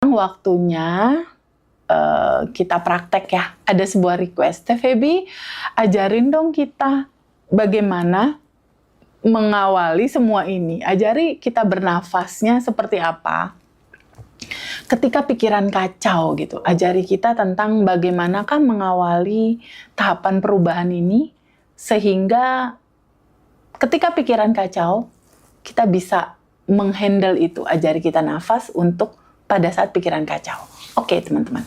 Waktunya kita praktek ya. Ada sebuah request, Teh Feby, ajarin dong kita bagaimana mengawali semua ini. Ajari kita bernafasnya seperti apa. Ketika pikiran kacau gitu, ajari kita tentang bagaimanakah mengawali tahapan perubahan ini sehingga ketika pikiran kacau kita bisa menghandle itu. Ajari kita nafas untuk pada saat pikiran kacau. Oke, teman-teman.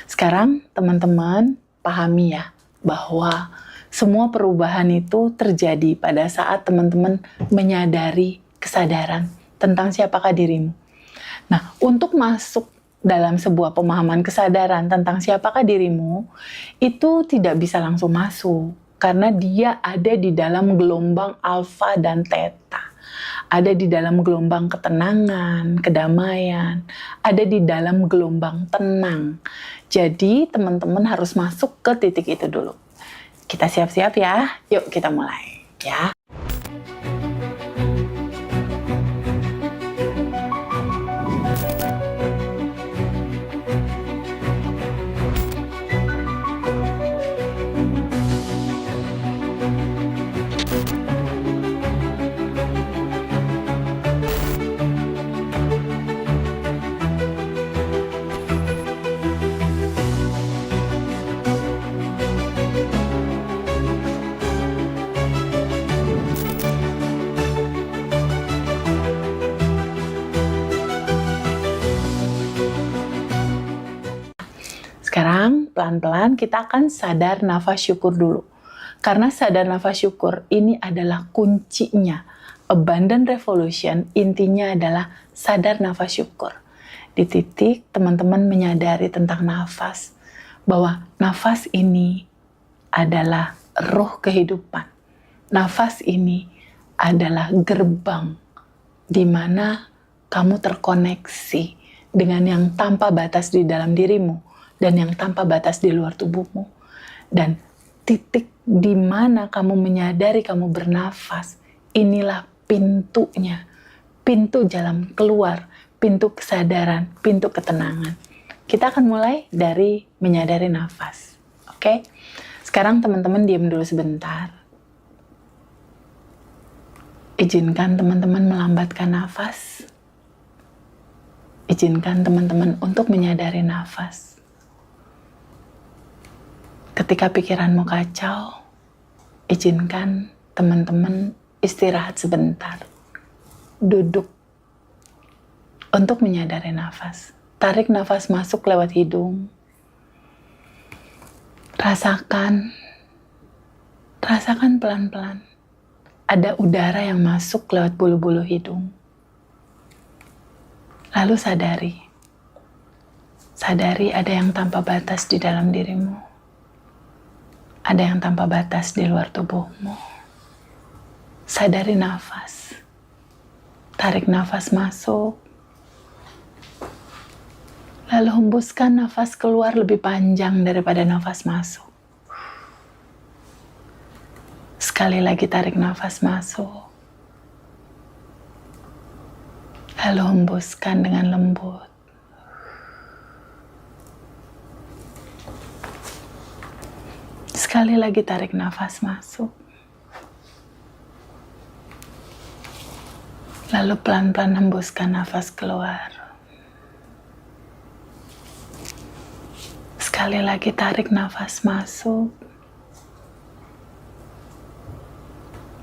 Sekarang teman-teman pahami ya bahwa semua perubahan itu terjadi pada saat teman-teman menyadari kesadaran tentang siapakah dirimu. Nah, untuk masuk dalam sebuah pemahaman kesadaran tentang siapakah dirimu, itu tidak bisa langsung masuk karena dia ada di dalam gelombang alfa dan theta. Ada di dalam gelombang ketenangan, kedamaian, ada di dalam gelombang tenang. Jadi teman-teman harus masuk ke titik itu dulu. Kita siap-siap ya, yuk kita mulai ya. Sekarang pelan-pelan kita akan sadar nafas syukur dulu. Karena sadar nafas syukur ini adalah kuncinya. Abundant Revolution intinya adalah sadar nafas syukur. Di titik teman-teman menyadari tentang nafas. Bahwa nafas ini adalah roh kehidupan. Nafas ini adalah gerbang di mana kamu terkoneksi dengan yang tanpa batas di dalam dirimu dan yang tanpa batas di luar tubuhmu. Dan titik di mana kamu menyadari kamu bernafas, inilah pintunya. Pintu jalan keluar, pintu kesadaran, pintu ketenangan. Kita akan mulai dari menyadari nafas. Oke? Sekarang teman-teman diam dulu sebentar. Izinkan teman-teman melambatkan nafas. Izinkan teman-teman untuk menyadari nafas. Ketika pikiranmu kacau, izinkan teman-teman istirahat sebentar. Duduk untuk menyadari nafas. Tarik nafas masuk lewat hidung. Rasakan pelan-pelan. Ada udara yang masuk lewat bulu-bulu hidung. Lalu sadari ada yang tanpa batas di dalam dirimu. Ada yang tanpa batas di luar tubuhmu. Sadari nafas. Tarik nafas masuk. Lalu hembuskan nafas keluar lebih panjang daripada nafas masuk. Sekali lagi tarik nafas masuk. Lalu hembuskan dengan lembut. Sekali lagi tarik nafas masuk. Lalu pelan-pelan hembuskan nafas keluar. Sekali lagi tarik nafas masuk.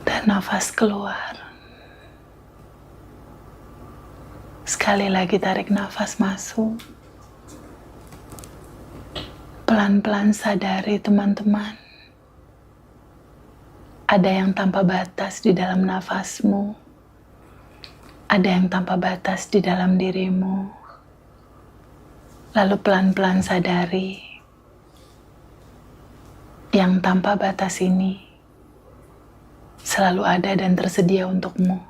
Dan nafas keluar. Sekali lagi tarik nafas masuk. Pelan-pelan sadari teman-teman. Ada yang tanpa batas di dalam nafasmu. Ada yang tanpa batas di dalam dirimu. Lalu pelan-pelan sadari. Yang tanpa batas ini selalu ada dan tersedia untukmu.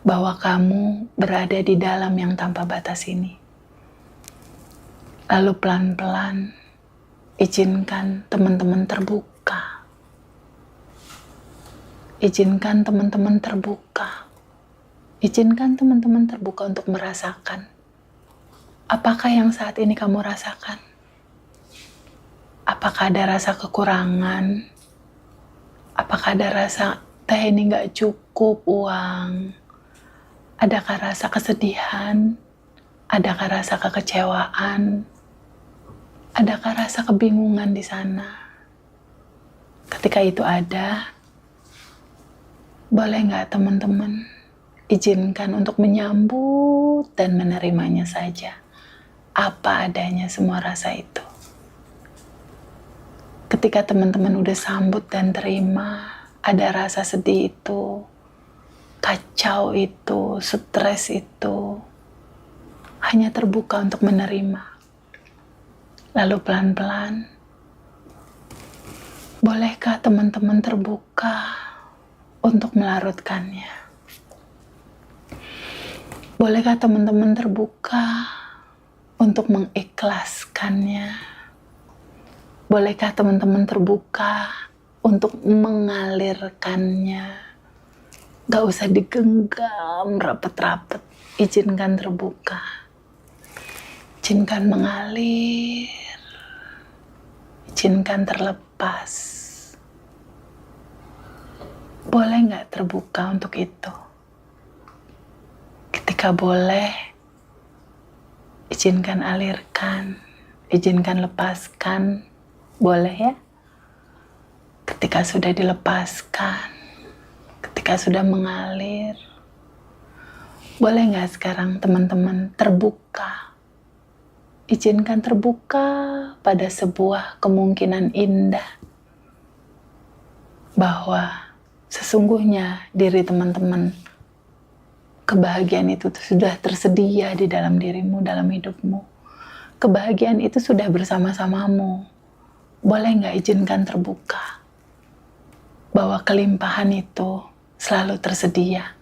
Bahwa kamu berada di dalam yang tanpa batas ini. Lalu pelan-pelan izinkan teman-teman terbuka. Izinkan teman-teman terbuka. Izinkan teman-teman terbuka untuk merasakan Apakah yang saat ini kamu rasakan? Apakah ada rasa kekurangan? Apakah ada rasa teh ini gak cukup uang? Adakah rasa kesedihan? Adakah rasa kekecewaan? Adakah rasa kebingungan di sana? Ketika itu ada, boleh gak teman-teman izinkan untuk menyambut dan menerimanya saja, apa adanya semua rasa itu. Ketika teman-teman udah sambut dan terima, ada rasa sedih itu, kacau itu, stres itu, hanya terbuka untuk menerima. Lalu pelan-pelan, bolehkah teman-teman terbuka untuk melarutkannya? Bolehkah teman-teman terbuka untuk mengikhlaskannya? Bolehkah teman-teman terbuka untuk mengalirkannya? Gak usah digenggam rapet-rapet, izinkan terbuka. Izinkan mengalir, izinkan terlepas. Boleh gak terbuka untuk itu? Ketika boleh, izinkan alirkan, izinkan lepaskan. Boleh ya? Ketika sudah dilepaskan, ketika sudah mengalir, boleh nggak sekarang teman-teman terbuka? Izinkan terbuka pada sebuah kemungkinan indah bahwa sesungguhnya diri teman-teman, kebahagiaan itu sudah tersedia di dalam dirimu, dalam hidupmu. Kebahagiaan itu sudah bersama-samamu. Boleh nggak izinkan terbuka bahwa kelimpahan itu selalu tersedia,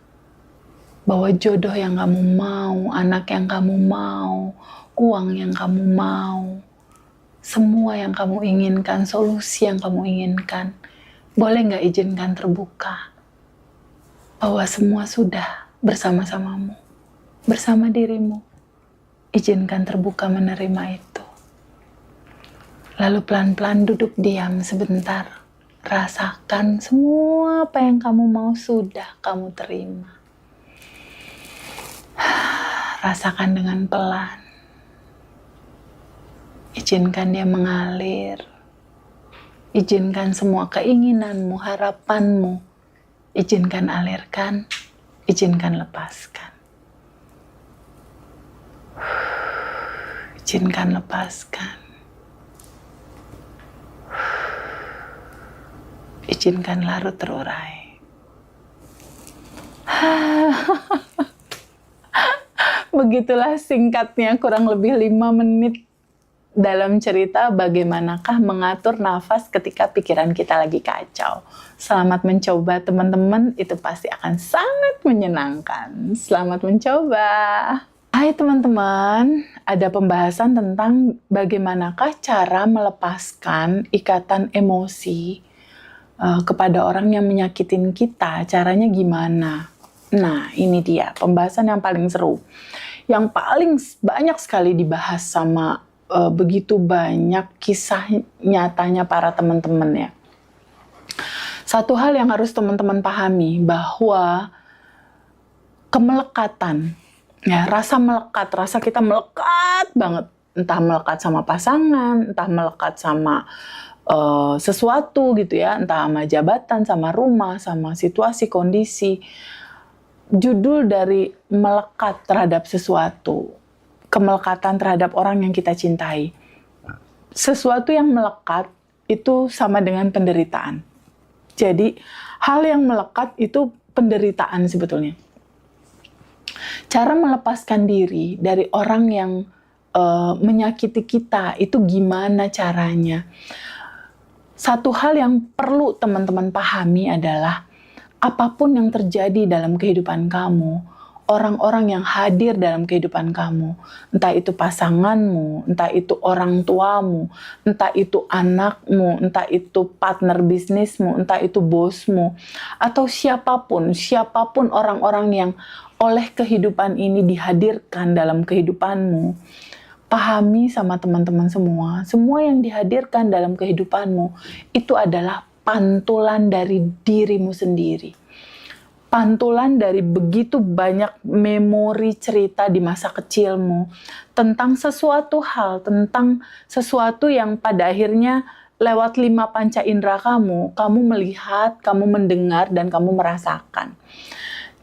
bahwa jodoh yang kamu mau, anak yang kamu mau, uang yang kamu mau, semua yang kamu inginkan, solusi yang kamu inginkan, boleh nggak izinkan terbuka bahwa semua sudah bersama-samamu, bersama dirimu. Izinkan terbuka menerima itu. Lalu pelan-pelan duduk diam sebentar. Rasakan semua apa yang kamu mau sudah kamu terima. Rasakan dengan pelan. Izinkan dia mengalir. Izinkan semua keinginanmu, harapanmu. Izinkan alirkan. Izinkan lepaskan. Izinkan lepaskan. Izinkan larut terurai. Begitulah singkatnya kurang lebih 5 menit dalam cerita bagaimanakah mengatur nafas ketika pikiran kita lagi kacau. Selamat mencoba teman-teman, itu pasti akan sangat menyenangkan. Selamat mencoba. Hai teman-teman, ada pembahasan tentang bagaimanakah cara melepaskan ikatan emosi kepada orang yang menyakitin kita, caranya gimana? Nah, ini dia pembahasan yang paling seru, yang paling banyak sekali dibahas sama begitu banyak kisah nyatanya para teman-teman ya. Satu hal yang harus teman-teman pahami bahwa kemelekatan, ya, rasa melekat, rasa kita melekat banget, entah melekat sama pasangan, entah melekat sama sesuatu gitu ya, entah sama jabatan, sama rumah, sama situasi, kondisi. Judul dari melekat terhadap sesuatu, kemelekatan terhadap orang yang kita cintai. Sesuatu yang melekat itu sama dengan penderitaan. Jadi hal yang melekat itu penderitaan sebetulnya. Cara melepaskan diri dari orang yang menyakiti kita itu gimana caranya? Satu hal yang perlu teman-teman pahami adalah apapun yang terjadi dalam kehidupan kamu, orang-orang yang hadir dalam kehidupan kamu, entah itu pasanganmu, entah itu orang tuamu, entah itu anakmu, entah itu partner bisnismu, entah itu bosmu, atau siapapun orang-orang yang oleh kehidupan ini dihadirkan dalam kehidupanmu, pahami sama teman-teman semua yang dihadirkan dalam kehidupanmu itu adalah pantulan dari dirimu sendiri. Pantulan dari begitu banyak memori cerita di masa kecilmu tentang sesuatu hal, tentang sesuatu yang pada akhirnya lewat 5 panca indera kamu melihat, kamu mendengar, dan kamu merasakan.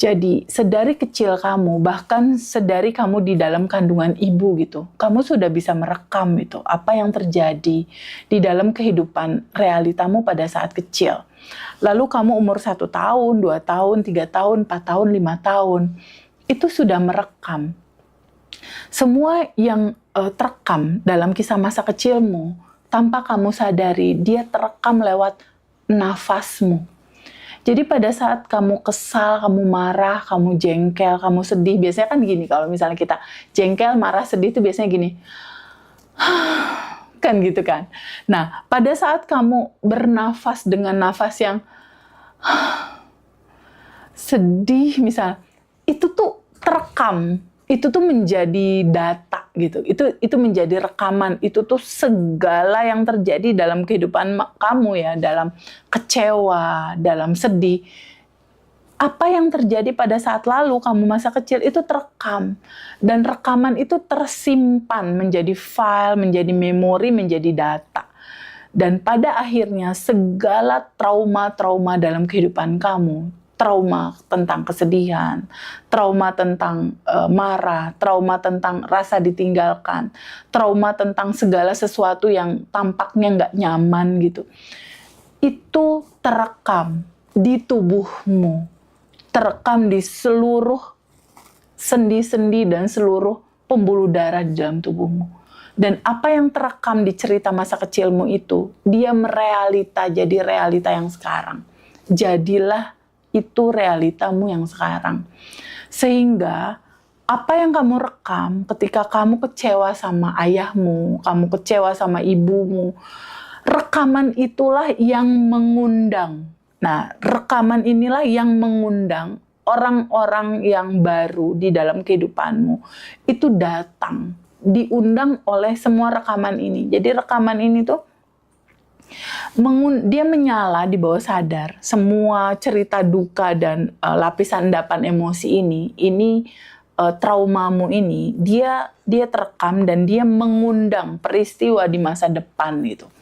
Jadi, sedari kecil kamu, bahkan sedari kamu di dalam kandungan ibu gitu, kamu sudah bisa merekam itu, apa yang terjadi di dalam kehidupan realitamu pada saat kecil. Lalu kamu umur 1 tahun, 2 tahun, 3 tahun, 4 tahun, 5 tahun, itu sudah merekam. Semua yang terekam dalam kisah masa kecilmu, tanpa kamu sadari, dia terekam lewat nafasmu. Jadi pada saat kamu kesal, kamu marah, kamu jengkel, kamu sedih, biasanya kan gini, kalau misalnya kita jengkel, marah, sedih itu biasanya gini, kan gitu kan. Nah, pada saat kamu bernafas dengan nafas yang sedih misal, itu tuh terekam, itu tuh menjadi data gitu, itu menjadi rekaman, itu tuh segala yang terjadi dalam kehidupan kamu ya, dalam kecewa, dalam sedih, apa yang terjadi pada saat lalu kamu masa kecil itu terekam, dan rekaman itu tersimpan menjadi file, menjadi memori, menjadi data. Dan pada akhirnya segala trauma-trauma dalam kehidupan kamu, trauma tentang kesedihan, trauma tentang marah, trauma tentang rasa ditinggalkan, trauma tentang segala sesuatu yang tampaknya nggak nyaman gitu, itu terekam di tubuhmu, terekam di seluruh sendi-sendi dan seluruh pembuluh darah di dalam tubuhmu. Dan apa yang terekam di cerita masa kecilmu itu, dia merealita jadi realita yang sekarang. Jadilah itu realitamu yang sekarang. Sehingga apa yang kamu rekam ketika kamu kecewa sama ayahmu, kamu kecewa sama ibumu, rekaman itulah yang mengundang. Nah, rekaman inilah yang mengundang orang-orang yang baru di dalam kehidupanmu itu datang, diundang oleh semua rekaman ini. Jadi rekaman ini tuh dia menyala di bawah sadar. Semua cerita duka dan lapisan endapan emosi ini traumamu ini, dia terekam dan dia mengundang peristiwa di masa depan gitu.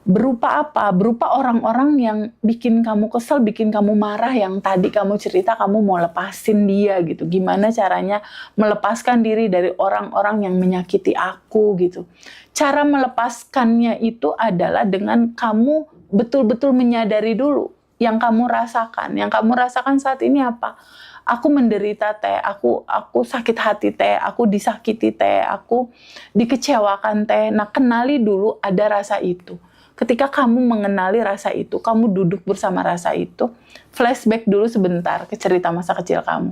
Berupa apa? Berupa orang-orang yang bikin kamu kesel, bikin kamu marah, yang tadi kamu cerita kamu mau lepasin dia gitu. Gimana caranya melepaskan diri dari orang-orang yang menyakiti aku gitu. Cara melepaskannya itu adalah dengan kamu betul-betul menyadari dulu yang kamu rasakan. Yang kamu rasakan saat ini apa? Aku menderita teh, aku sakit hati teh, aku disakiti teh, aku dikecewakan teh. Nah, kenali dulu ada rasa itu. Ketika kamu mengenali rasa itu, kamu duduk bersama rasa itu, flashback dulu sebentar ke cerita masa kecil kamu.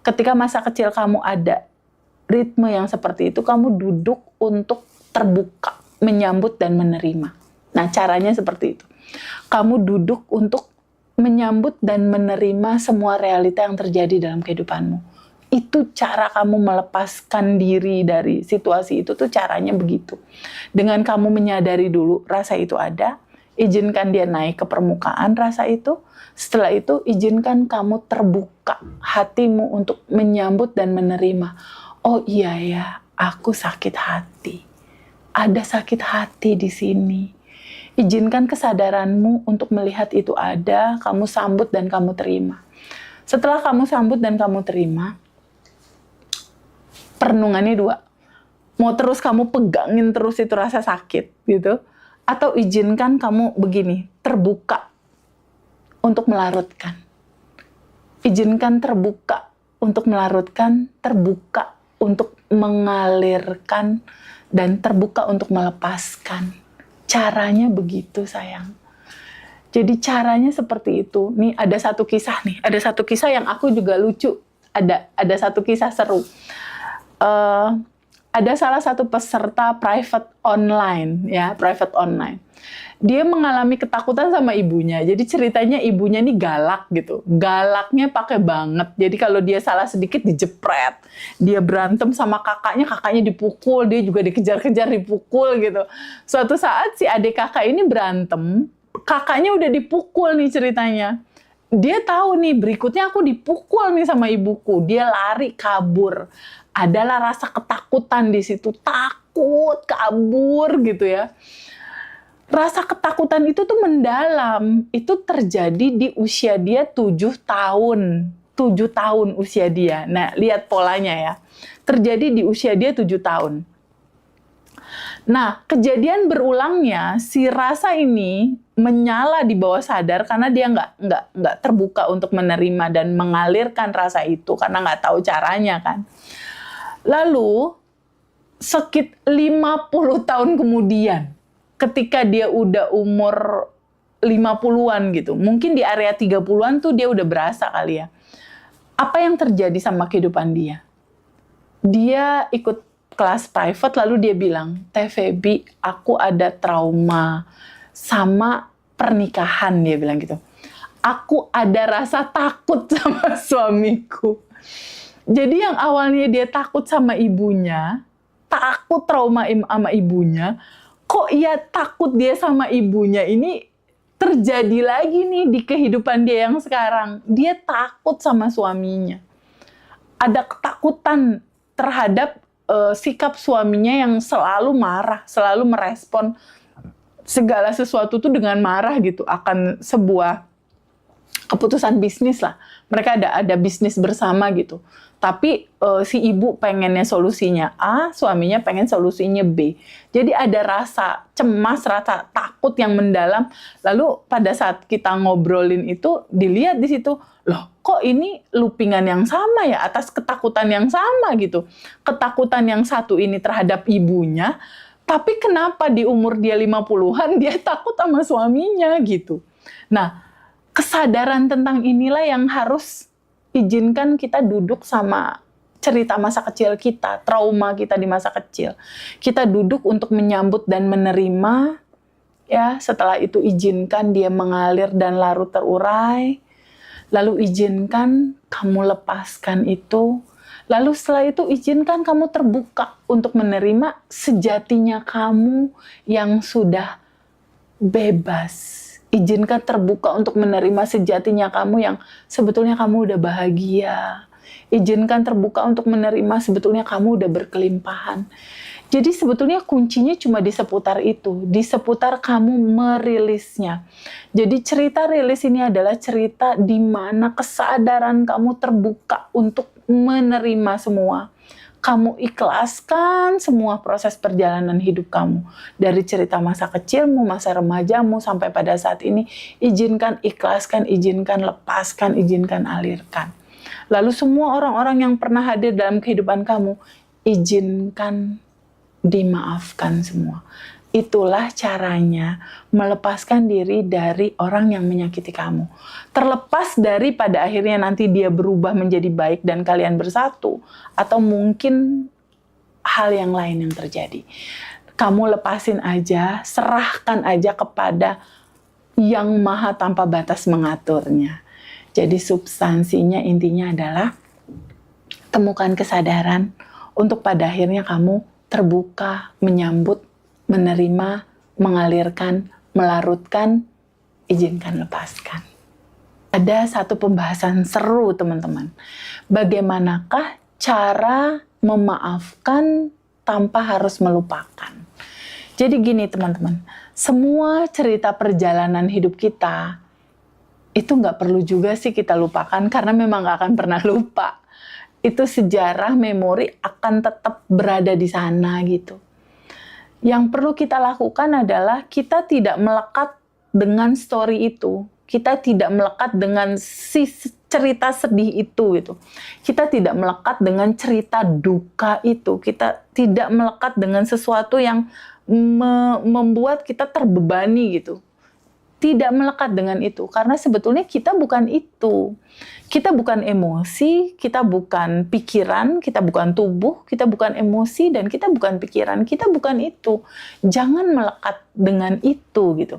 Ketika masa kecil kamu ada ritme yang seperti itu, kamu duduk untuk terbuka, menyambut dan menerima. Nah, caranya seperti itu. Kamu duduk untuk menyambut dan menerima semua realita yang terjadi dalam kehidupanmu. Itu cara kamu melepaskan diri dari situasi itu tuh caranya begitu. Dengan kamu menyadari dulu rasa itu ada, izinkan dia naik ke permukaan rasa itu. Setelah itu izinkan kamu terbuka hatimu untuk menyambut dan menerima. Oh iya ya, aku sakit hati. Ada sakit hati di sini. Izinkan kesadaranmu untuk melihat itu ada, kamu sambut dan kamu terima. Setelah kamu sambut dan kamu terima, perenungannya 2. Mau terus kamu pegangin terus itu rasa sakit gitu, atau izinkan kamu begini, terbuka untuk melarutkan. Izinkan terbuka untuk melarutkan, terbuka untuk mengalirkan, dan terbuka untuk melepaskan. Caranya begitu, sayang. Jadi caranya seperti itu. Nih ada satu kisah yang aku juga lucu. Ada satu kisah seru. Ada salah satu peserta private online. Dia mengalami ketakutan sama ibunya. Jadi ceritanya ibunya nih galak gitu. Galaknya pakai banget. Jadi kalau dia salah sedikit dijepret. Dia berantem sama kakaknya dipukul, dia juga dikejar-kejar dipukul gitu. Suatu saat si adik kakak ini berantem, kakaknya udah dipukul nih ceritanya. Dia tahu nih berikutnya aku dipukul nih sama ibuku. Dia lari kabur. Adalah rasa ketakutan di situ. Takut kabur gitu ya. Rasa ketakutan itu tuh mendalam. Itu terjadi di usia dia 7 tahun. 7 tahun usia dia. Nah, lihat polanya ya. Terjadi di usia dia 7 tahun. Nah, kejadian berulangnya, si rasa ini menyala di bawah sadar karena dia nggak terbuka untuk menerima dan mengalirkan rasa itu karena nggak tahu caranya kan. Lalu, 50 tahun kemudian, ketika dia udah umur 50-an gitu, mungkin di area 30-an tuh dia udah berasa kali ya. Apa yang terjadi sama kehidupan dia? Dia ikut kelas private lalu dia bilang, Teh Feby, aku ada trauma sama pernikahan, dia bilang gitu. Aku ada rasa takut sama suamiku. Jadi yang awalnya dia takut sama ibunya, takut trauma sama ibunya, kok ia takut dia sama ibunya ini terjadi lagi nih di kehidupan dia yang sekarang. Dia takut sama suaminya. Ada ketakutan terhadap sikap suaminya yang selalu marah, selalu merespon segala sesuatu tuh dengan marah gitu akan sebuah keputusan bisnis lah. Mereka ada bisnis bersama gitu. Tapi si ibu pengennya solusinya A, suaminya pengen solusinya B. Jadi ada rasa cemas, rasa takut yang mendalam. Lalu pada saat kita ngobrolin itu, dilihat di situ, loh kok ini loopingan yang sama ya, atas ketakutan yang sama gitu. Ketakutan yang satu ini terhadap ibunya, tapi kenapa di umur dia 50-an dia takut sama suaminya gitu. Nah, kesadaran tentang inilah yang harus izinkan kita duduk sama cerita masa kecil kita, trauma kita di masa kecil. Kita duduk untuk menyambut dan menerima, ya. Setelah itu izinkan dia mengalir dan larut terurai. Lalu izinkan kamu lepaskan itu. Lalu setelah itu izinkan kamu terbuka untuk menerima sejatinya kamu yang sudah bebas. Izinkan terbuka untuk menerima sejatinya kamu yang sebetulnya kamu udah bahagia. Izinkan terbuka untuk menerima sebetulnya kamu udah berkelimpahan. Jadi sebetulnya kuncinya cuma di seputar itu, di seputar kamu merilisnya. Jadi cerita rilis ini adalah cerita di mana kesadaran kamu terbuka untuk menerima semua. Kamu ikhlaskan semua proses perjalanan hidup kamu. Dari cerita masa kecilmu, masa remajamu, sampai pada saat ini. Izinkan, ikhlaskan, izinkan, lepaskan, izinkan, alirkan. Lalu semua orang-orang yang pernah hadir dalam kehidupan kamu, izinkan dimaafkan semua. Itulah caranya melepaskan diri dari orang yang menyakiti kamu. Terlepas dari pada akhirnya nanti dia berubah menjadi baik dan kalian bersatu. Atau mungkin hal yang lain yang terjadi. Kamu lepasin aja, serahkan aja kepada yang maha tanpa batas mengaturnya. Jadi substansinya intinya adalah temukan kesadaran untuk pada akhirnya kamu terbuka, menyambut, menerima, mengalirkan, melarutkan, izinkan, lepaskan. Ada satu pembahasan seru, teman-teman. Bagaimanakah cara memaafkan tanpa harus melupakan? Jadi gini, teman-teman. Semua cerita perjalanan hidup kita, itu nggak perlu juga sih kita lupakan, karena memang nggak akan pernah lupa. Itu sejarah, memori akan tetap berada di sana gitu. Yang perlu kita lakukan adalah kita tidak melekat dengan story itu. Kita tidak melekat dengan si cerita sedih itu gitu. Kita tidak melekat dengan cerita duka itu. Kita tidak melekat dengan sesuatu yang membuat kita terbebani gitu. Tidak melekat dengan itu, karena sebetulnya kita bukan itu. Kita bukan emosi, kita bukan pikiran, kita bukan tubuh, kita bukan emosi, dan kita bukan pikiran, kita bukan itu. Jangan melekat dengan itu gitu.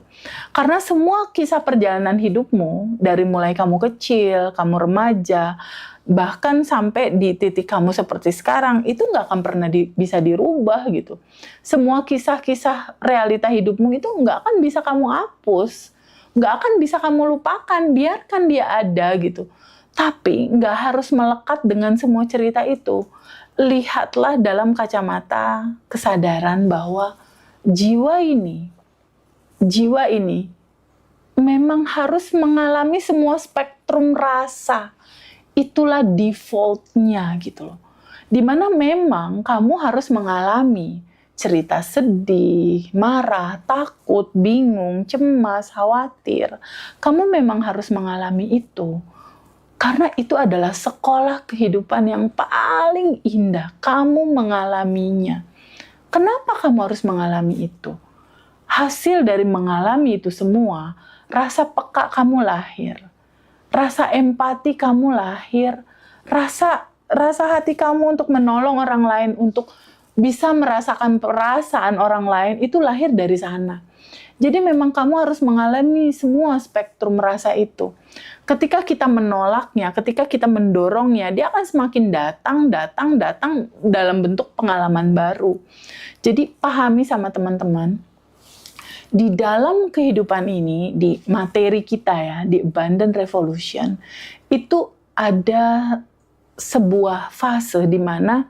Karena semua kisah perjalanan hidupmu, dari mulai kamu kecil, kamu remaja, bahkan sampai di titik kamu seperti sekarang, itu nggak akan pernah bisa dirubah gitu. Semua kisah-kisah realita hidupmu itu nggak akan bisa kamu hapus, nggak akan bisa kamu lupakan, biarkan dia ada gitu. Tapi nggak harus melekat dengan semua cerita itu. Lihatlah dalam kacamata kesadaran bahwa jiwa ini memang harus mengalami semua spektrum rasa. Itulah default-nya gitu loh. Dimana memang kamu harus mengalami cerita sedih, marah, takut, bingung, cemas, khawatir. Kamu memang harus mengalami itu. Karena itu adalah sekolah kehidupan yang paling indah. Kamu mengalaminya. Kenapa kamu harus mengalami itu? Hasil dari mengalami itu semua, rasa peka kamu lahir. Rasa empati kamu lahir. Rasa hati kamu untuk menolong orang lain, untuk bisa merasakan perasaan orang lain, itu lahir dari sana. Jadi memang kamu harus mengalami semua spektrum rasa itu. Ketika kita menolaknya, ketika kita mendorongnya, dia akan semakin datang dalam bentuk pengalaman baru. Jadi pahami sama teman-teman, di dalam kehidupan ini, di materi kita ya, di Abundant Revolution, itu ada sebuah fase di mana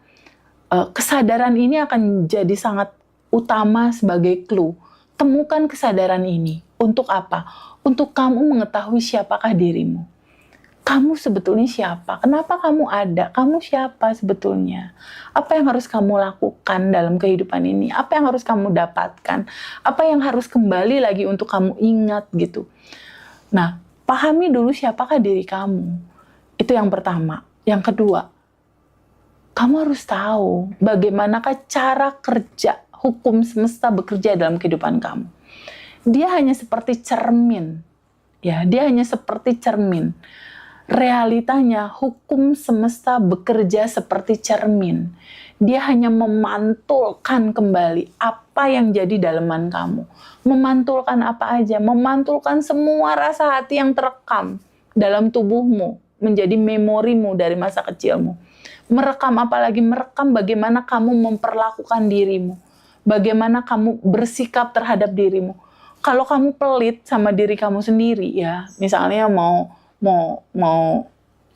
kesadaran ini akan jadi sangat utama sebagai clue. Temukan kesadaran ini. Untuk apa? Untuk kamu mengetahui siapakah dirimu. Kamu sebetulnya siapa? Kenapa kamu ada? Kamu siapa sebetulnya? Apa yang harus kamu lakukan dalam kehidupan ini? Apa yang harus kamu dapatkan? Apa yang harus kembali lagi untuk kamu ingat gitu. Nah, pahami dulu siapakah diri kamu. Itu yang pertama. Yang kedua, kamu harus tahu bagaimanakah cara kerja hukum semesta bekerja dalam kehidupan kamu. Dia hanya seperti cermin. Ya, dia hanya seperti cermin. Realitanya hukum semesta bekerja seperti cermin. Dia hanya memantulkan kembali apa yang jadi daleman kamu. Memantulkan apa aja? Memantulkan semua rasa hati yang terekam dalam tubuhmu menjadi memorimu dari masa kecilmu. Merekam apalagi merekam bagaimana kamu memperlakukan dirimu. Bagaimana kamu bersikap terhadap dirimu. Kalau kamu pelit sama diri kamu sendiri ya, misalnya mau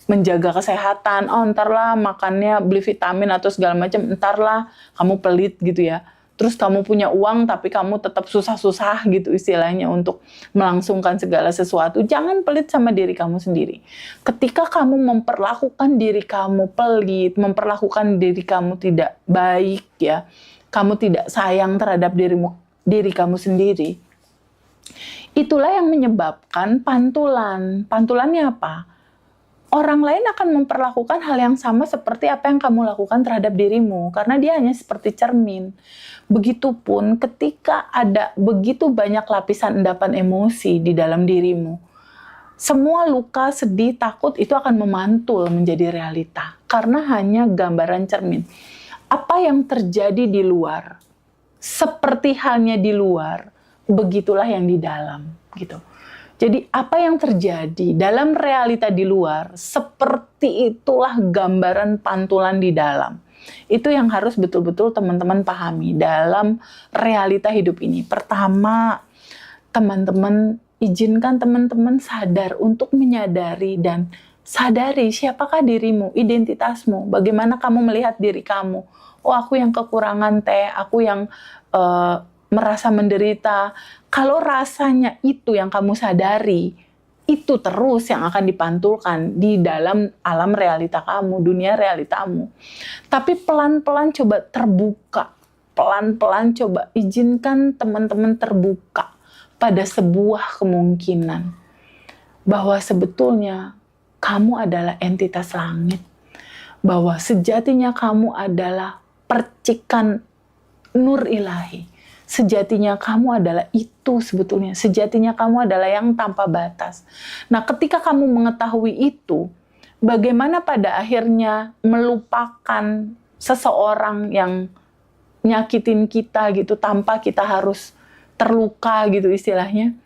menjaga kesehatan, entarlah makannya beli vitamin atau segala macam, entarlah kamu pelit gitu ya. Terus kamu punya uang tapi kamu tetap susah-susah gitu istilahnya untuk melangsungkan segala sesuatu. Jangan pelit sama diri kamu sendiri. Ketika kamu memperlakukan diri kamu pelit, memperlakukan diri kamu tidak baik ya, kamu tidak sayang terhadap diri kamu sendiri, itulah yang menyebabkan pantulan. Pantulannya apa? Orang lain akan memperlakukan hal yang sama seperti apa yang kamu lakukan terhadap dirimu, karena dia hanya seperti cermin. Begitupun ketika ada begitu banyak lapisan endapan emosi di dalam dirimu, semua luka, sedih, takut itu akan memantul menjadi realita, karena hanya gambaran cermin. Apa yang terjadi di luar, seperti halnya di luar, begitulah yang di dalam, gitu. Jadi apa yang terjadi dalam realita di luar, seperti itulah gambaran pantulan di dalam. Itu yang harus betul-betul teman-teman pahami dalam realita hidup ini. Pertama, teman-teman izinkan teman-teman sadar untuk menyadari dan sadari siapakah dirimu, identitasmu, bagaimana kamu melihat diri kamu. Oh, aku yang kekurangan teh, aku yang merasa menderita. Kalau rasanya itu yang kamu sadari, itu terus yang akan dipantulkan di dalam alam realita kamu, dunia realitamu. Tapi pelan-pelan coba terbuka, pelan-pelan coba izinkan teman-teman terbuka pada sebuah kemungkinan bahwa sebetulnya kamu adalah entitas langit, bahwa sejatinya kamu adalah percikan nur ilahi. Sejatinya kamu adalah itu sebetulnya. Sejatinya kamu adalah yang tanpa batas. Nah, ketika kamu mengetahui itu, bagaimana pada akhirnya melupakan seseorang yang nyakitin kita gitu tanpa kita harus terluka gitu istilahnya.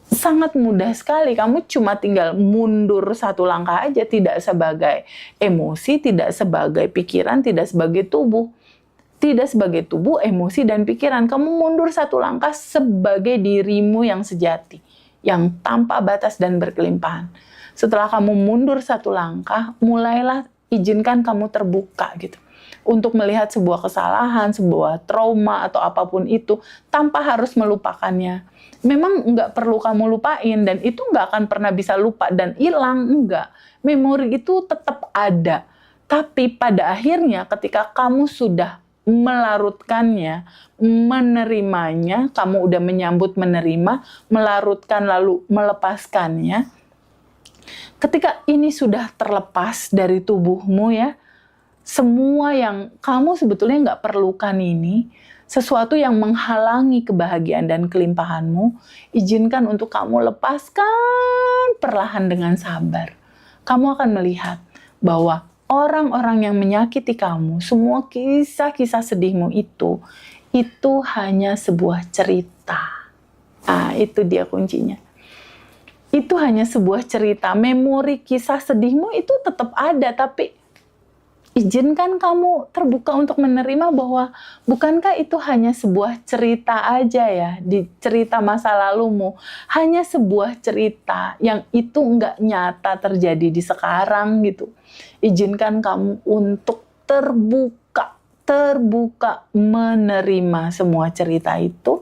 Sangat mudah sekali, kamu cuma tinggal mundur satu langkah aja, tidak sebagai emosi, tidak sebagai pikiran, tidak sebagai tubuh. Tidak sebagai tubuh, emosi, dan pikiran. Kamu mundur satu langkah sebagai dirimu yang sejati, yang tanpa batas dan berkelimpahan. Setelah kamu mundur satu langkah, mulailah izinkan kamu terbuka gitu. Untuk melihat sebuah kesalahan, sebuah trauma, atau apapun itu, tanpa harus melupakannya. Memang nggak perlu kamu lupain, dan itu nggak akan pernah bisa lupa dan hilang, enggak. Memori itu tetap ada. Tapi pada akhirnya ketika kamu sudah melarutkannya, menerimanya, kamu udah menyambut menerima, melarutkan lalu melepaskannya. Ketika ini sudah terlepas dari tubuhmu ya, semua yang kamu sebetulnya nggak perlukan ini, sesuatu yang menghalangi kebahagiaan dan kelimpahanmu, izinkan untuk kamu lepaskan perlahan dengan sabar. Kamu akan melihat bahwa orang-orang yang menyakiti kamu, semua kisah-kisah sedihmu itu hanya sebuah cerita. Nah, itu dia kuncinya. Itu hanya sebuah cerita. Memori kisah sedihmu itu tetap ada, tapi izinkan kamu terbuka untuk menerima bahwa bukankah itu hanya sebuah cerita aja ya, di cerita masa lalumu. Hanya sebuah cerita yang itu nggak nyata terjadi di sekarang gitu. Izinkan kamu untuk terbuka menerima semua cerita itu.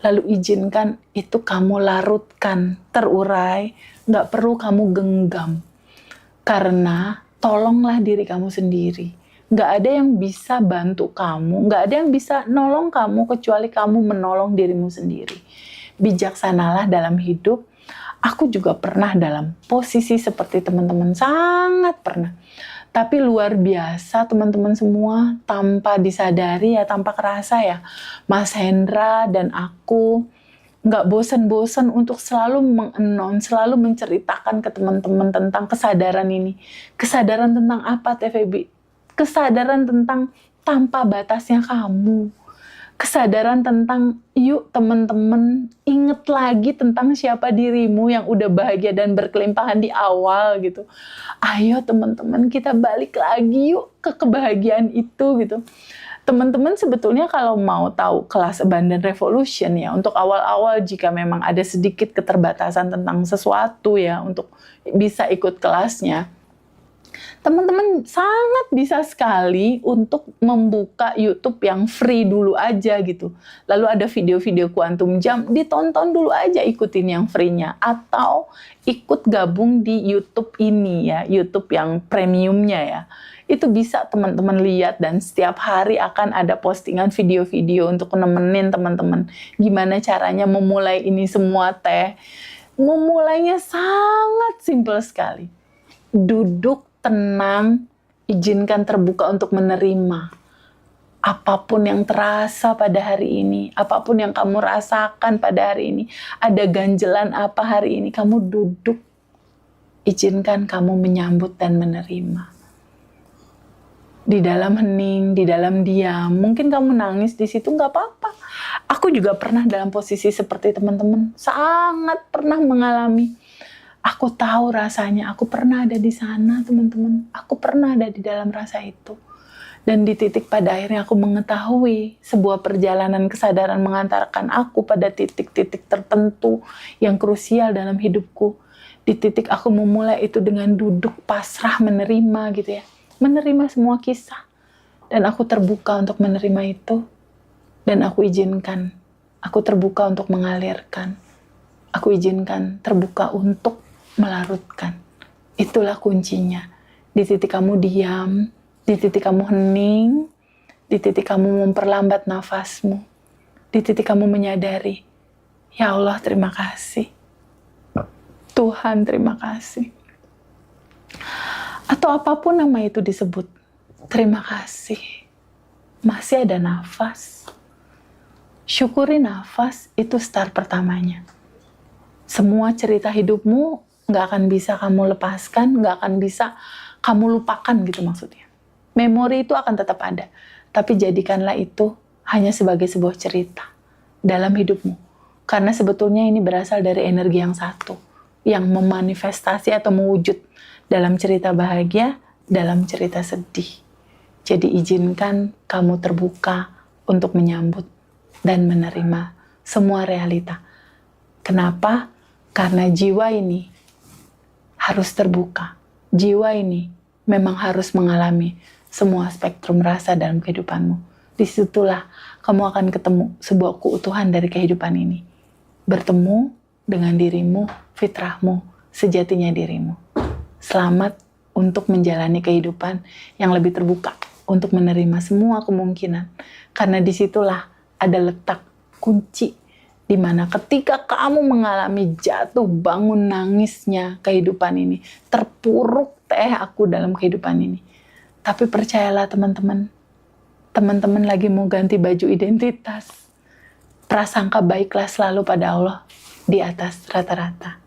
Lalu izinkan itu kamu larutkan, terurai, nggak perlu kamu genggam. Karena tolonglah diri kamu sendiri. Nggak ada yang bisa bantu kamu, nggak ada yang bisa nolong kamu kecuali kamu menolong dirimu sendiri. Bijaksanalah dalam hidup. Aku juga pernah dalam posisi seperti teman-teman, sangat pernah. Tapi luar biasa teman-teman semua, tanpa disadari ya, tanpa kerasa ya. Mas Hendra dan aku nggak bosan-bosan untuk selalu selalu menceritakan ke teman-teman tentang kesadaran ini. Kesadaran tentang apa, TVB? Kesadaran tentang tanpa batasnya kamu. Kesadaran tentang, yuk teman-teman, inget lagi tentang siapa dirimu yang udah bahagia dan berkelimpahan di awal gitu. Ayo teman-teman, kita balik lagi yuk ke kebahagiaan itu gitu. Teman-teman sebetulnya kalau mau tahu kelas Abundant Revolution ya, untuk awal-awal jika memang ada sedikit keterbatasan tentang sesuatu ya, untuk bisa ikut kelasnya, teman-teman sangat bisa sekali untuk membuka YouTube yang free dulu aja gitu. Lalu ada video-video Quantum Jam, ditonton dulu aja, ikutin yang free-nya. Atau ikut gabung di YouTube ini ya, YouTube yang premiumnya ya. Itu bisa teman-teman lihat, dan setiap hari akan ada postingan video-video untuk nemenin teman-teman. Gimana caranya memulai ini semua teh. Memulainya sangat simpel sekali. Duduk tenang, izinkan terbuka untuk menerima. Apapun yang terasa pada hari ini, apapun yang kamu rasakan pada hari ini, ada ganjelan apa hari ini, kamu duduk, izinkan kamu menyambut dan menerima. Di dalam hening, di dalam diam, mungkin kamu nangis di situ, nggak apa-apa. Aku juga pernah dalam posisi seperti teman-teman, sangat pernah mengalami. Aku tahu rasanya, aku pernah ada di sana teman-teman, aku pernah ada di dalam rasa itu. Dan di titik pada akhirnya aku mengetahui sebuah perjalanan kesadaran mengantarkan aku pada titik-titik tertentu yang krusial dalam hidupku. Di titik aku memulai itu dengan duduk pasrah menerima gitu ya. Menerima semua kisah. Dan aku terbuka untuk menerima itu. Dan aku izinkan. Aku terbuka untuk mengalirkan. Aku izinkan terbuka untuk melarutkan. Itulah kuncinya. Di titik kamu diam, di titik kamu hening, di titik kamu memperlambat nafasmu, di titik kamu menyadari, ya Allah terima kasih. Tuhan terima kasih. Atau apapun nama itu disebut, terima kasih. Masih ada nafas. Syukuri nafas, itu start pertamanya. Semua cerita hidupmu nggak akan bisa kamu lepaskan, nggak akan bisa kamu lupakan gitu maksudnya. Memori itu akan tetap ada, tapi jadikanlah itu hanya sebagai sebuah cerita dalam hidupmu. Karena sebetulnya ini berasal dari energi yang satu, yang memanifestasi atau mewujud dalam cerita bahagia, dalam cerita sedih. Jadi izinkan kamu terbuka untuk menyambut dan menerima semua realita. Kenapa? Karena jiwa ini harus terbuka. Jiwa ini memang harus mengalami semua spektrum rasa dalam kehidupanmu. Disitulah kamu akan ketemu sebuah keutuhan dari kehidupan ini. Bertemu dengan dirimu, fitrahmu, sejatinya dirimu. Selamat untuk menjalani kehidupan yang lebih terbuka, untuk menerima semua kemungkinan. Karena disitulah ada letak kunci, di mana ketika kamu mengalami jatuh bangun nangisnya kehidupan ini, terpuruk aku dalam kehidupan ini. Tapi percayalah teman-teman lagi mau ganti baju identitas. Prasangka baiklah selalu pada Allah di atas rata-rata.